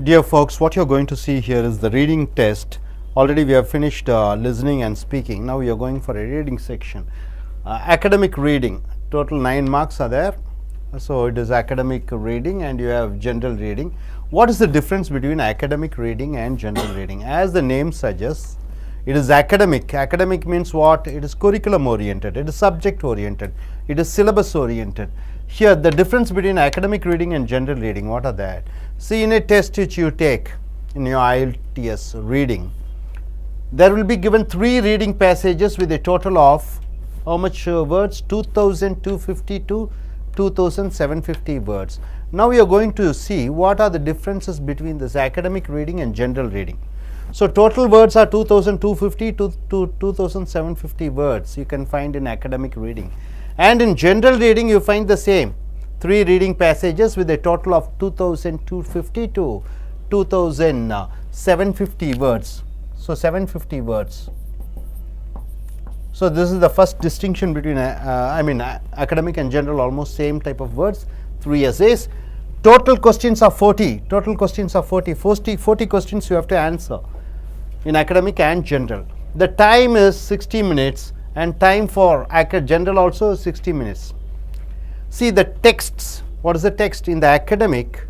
Dear folks, what you're going to see here is the reading test. Already we have finished listening and speaking. Now we are going for a reading section. Academic reading, total 9 marks are there. So it is academic reading and you have general reading. What is the difference between academic reading and general reading? As the name suggests, it is academic. Academic means what? It is curriculum oriented, it is subject oriented, it is syllabus oriented. Here the difference between academic reading and general reading, what are that? See, in a test which you take in your IELTS reading, there will be given 3 reading passages with a total of how much words? 2250 to 2750 words. Now we are going to see what are the differences between this academic reading and general reading. So total words are 2250 to 2750 words you can find in academic reading, and in general reading you find the same 3 reading passages with a total of 2250 to 2750 words. So 750 words. So this is the first distinction between academic and general, almost same type of words, 3 essays. Total questions are 40. 40 questions you have to answer in academic and general. The time is 60 minutes and time for general also 60 minutes. See the texts. What is the text in the academic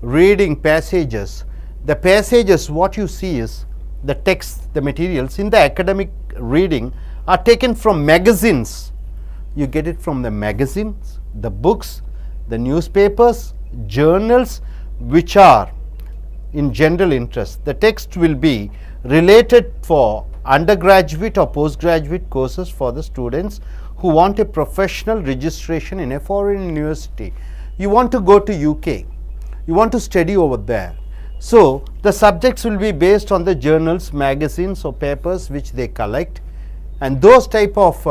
reading passages? The passages, what you see is the text, the materials in the academic reading are taken from magazines. You get it from the magazines, the books, the newspapers, journals which are in general interest. The text will be related for undergraduate or postgraduate courses for the students who want a professional registration in a foreign university. You want to go to UK, you want to study over there. So the subjects will be based on the journals, magazines or papers which they collect, and those type of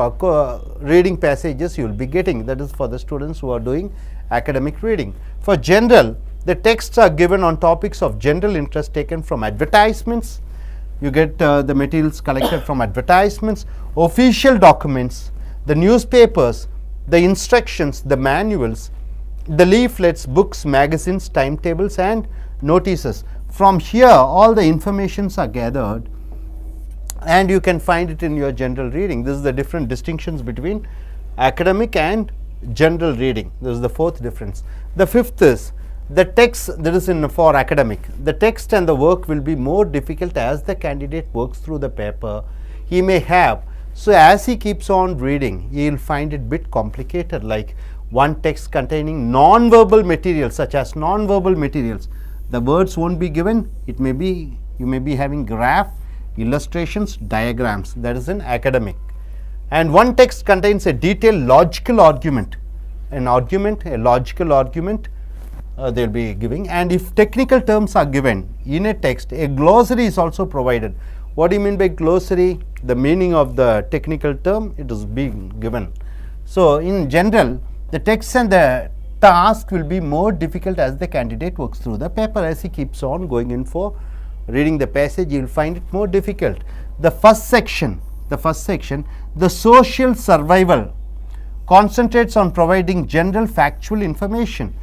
reading passages you will be getting. That is for the students who are doing academic reading. For general, the texts are given on topics of general interest taken from advertisements. You get the materials collected from advertisements, official documents, the newspapers, the instructions, the manuals, the leaflets, books, magazines, timetables and notices. From here all the informations are gathered and you can find it in your general reading. This is the different distinctions between academic and general reading. This is the 4th difference. The 5th is the text that is in for academic. The text and the work will be more difficult as the candidate works through the paper. He may have, so as he keeps on reading, he will find it bit complicated, like one text containing non-verbal materials, such as non-verbal materials. The words won't be given. It may be, you may be having graph, illustrations, diagrams. That is in academic. And one text contains a detailed logical argument, a logical argument they will be giving. And if technical terms are given in a text, a glossary is also provided. What do you mean by glossary? The meaning of the technical term, it is being given. So in general, the text and the task will be more difficult as the candidate works through the paper. As he keeps on going in for reading the passage, you will find it more difficult. The first section, the social survival, concentrates on providing general factual information.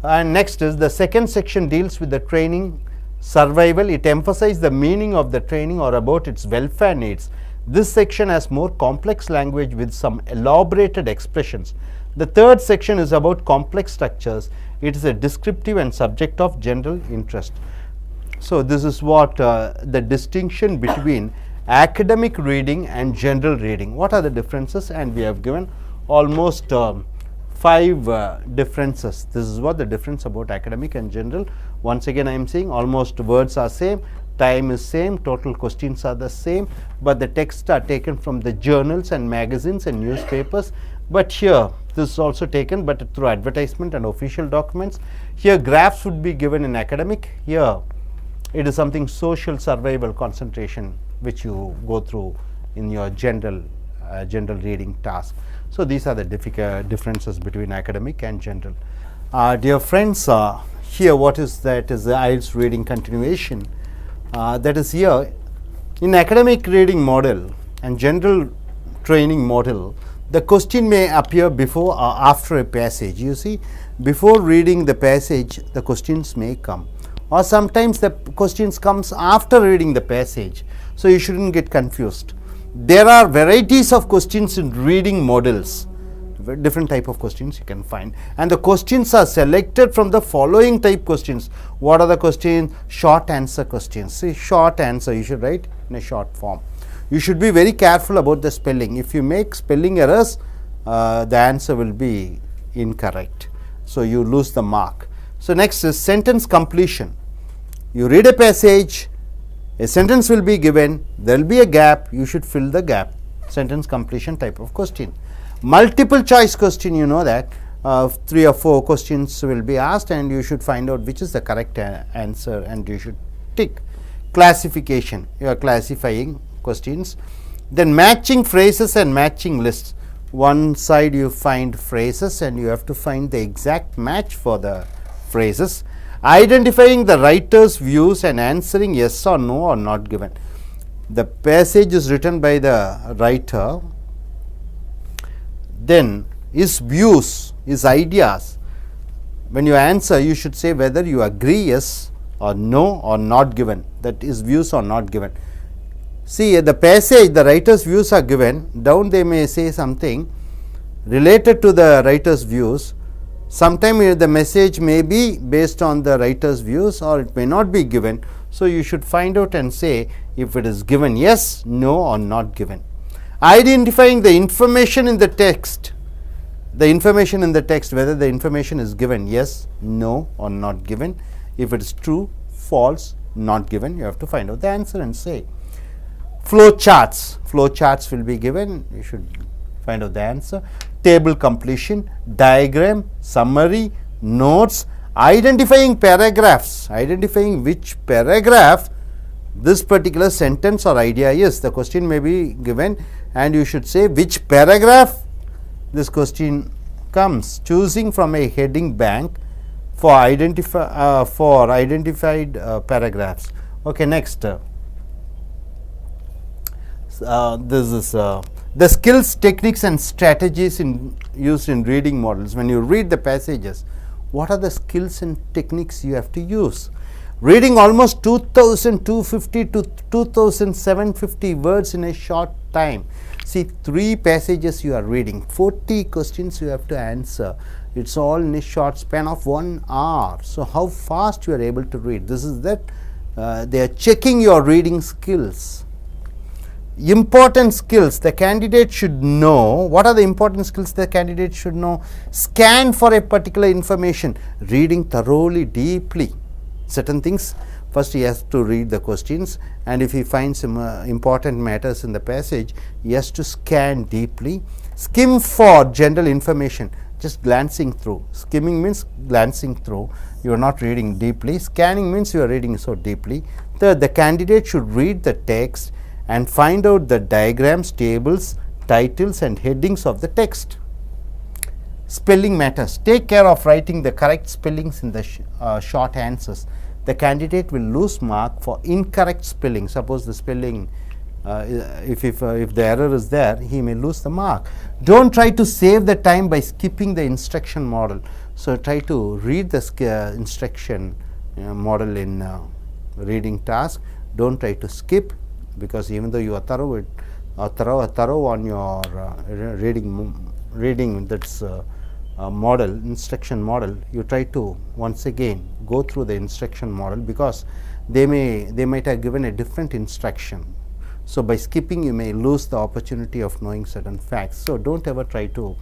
And next is the second section deals with the training survival. It emphasizes the meaning of the training or about its welfare needs. This section has more complex language with some elaborated expressions. The third section is about complex structures. It is a descriptive and subject of general interest. So this is what the distinction between academic reading and general reading. What are the differences? And we have given almost 5 differences. This is what the difference about academic and general. Once again I am saying almost words are same, time is same, total questions are the same, but the texts are taken from the journals and magazines and newspapers. But here this is also taken but through advertisement and official documents. Here graphs would be given in academic. Here it is something social survival concentration which you go through in your general reading task. So these are the differences between academic and general. Dear friends, here what is that is the IELTS reading continuation. That is here in academic reading model and general training model, the question may appear before or after a passage. You see, before reading the passage, the questions may come. or sometimes the questions comes after reading the passage. So you shouldn't get confused. There are varieties of questions in reading models, different type of questions you can find, and the questions are selected from the following type questions. What are the questions? Short answer questions. See, short answer you should write in a short form. You should be very careful about the spelling. If you make spelling errors, the answer will be incorrect, so you lose the mark. So next is sentence completion. You read a passage, a sentence will be given, there will be a gap, you should fill the gap. Sentence completion type of question. Multiple choice question, you know that 3 or 4 questions will be asked and you should find out which is the correct answer and you should tick. Classification, you are classifying questions. Then matching phrases and matching lists. One side you find phrases and you have to find the exact match for the phrases. Identifying the writer's views and answering yes or no or not given. The passage is written by the writer, then his views, his ideas. When you answer, you should say whether you agree yes or no or not given, that is views or not given. See, the passage, the writer's views are given, down they may say something related to the writer's views. Sometimes the message may be based on the writer's views or it may not be given. So you should find out and say if it is given yes, no or not given. Identifying the information in the text, whether the information is given yes, no or not given. If it is true, false, not given, you have to find out the answer and say. Flow charts will be given, you should find out the answer. Table completion, diagram, summary, notes, identifying paragraphs, identifying which paragraph this particular sentence or idea is. The question may be given and you should say which paragraph this question comes, choosing from a heading bank for identified paragraphs. Okay, next. This is the skills, techniques and strategies used in reading models. When you read the passages, what are the skills and techniques you have to use? Reading almost 2250 to 2750 words in a short time. See, 3 passages you are reading, 40 questions you have to answer. It's all in a short span of 1 hour. So how fast you are able to read? This is that they are checking your reading skills. Important skills the candidate should know. What are the important skills the candidate should know? Scan for a particular information, reading thoroughly, deeply. Certain things, first he has to read the questions, and if he finds some important matters in the passage, he has to scan deeply. Skim for general information, just glancing through. Skimming means glancing through, you are not reading deeply. Scanning means you are reading so deeply. Third, the candidate should read the text and find out the diagrams, tables, titles and headings of the text. Spelling matters. Take care of writing the correct spellings in the short answers. The candidate will lose mark for incorrect spelling. Suppose the spelling, if the error is there, he may lose the mark. Don't try to save the time by skipping the instruction model. So try to read the instruction model in reading task. Don't try to skip, because even though you are thorough on your reading that's model, instruction model, you try to once again go through the instruction model, because they might have given a different instruction. So by skipping you may lose the opportunity of knowing certain facts. So don't ever try to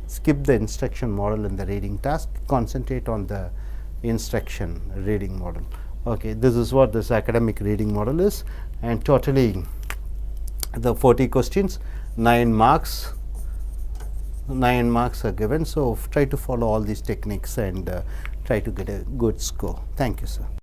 skip the instruction model in the reading task. Concentrate on the instruction reading model. Okay, this is what this academic reading model is, and totally the 40 questions, 9 marks are given. So try to follow all these techniques and try to get a good score. Thank you, sir.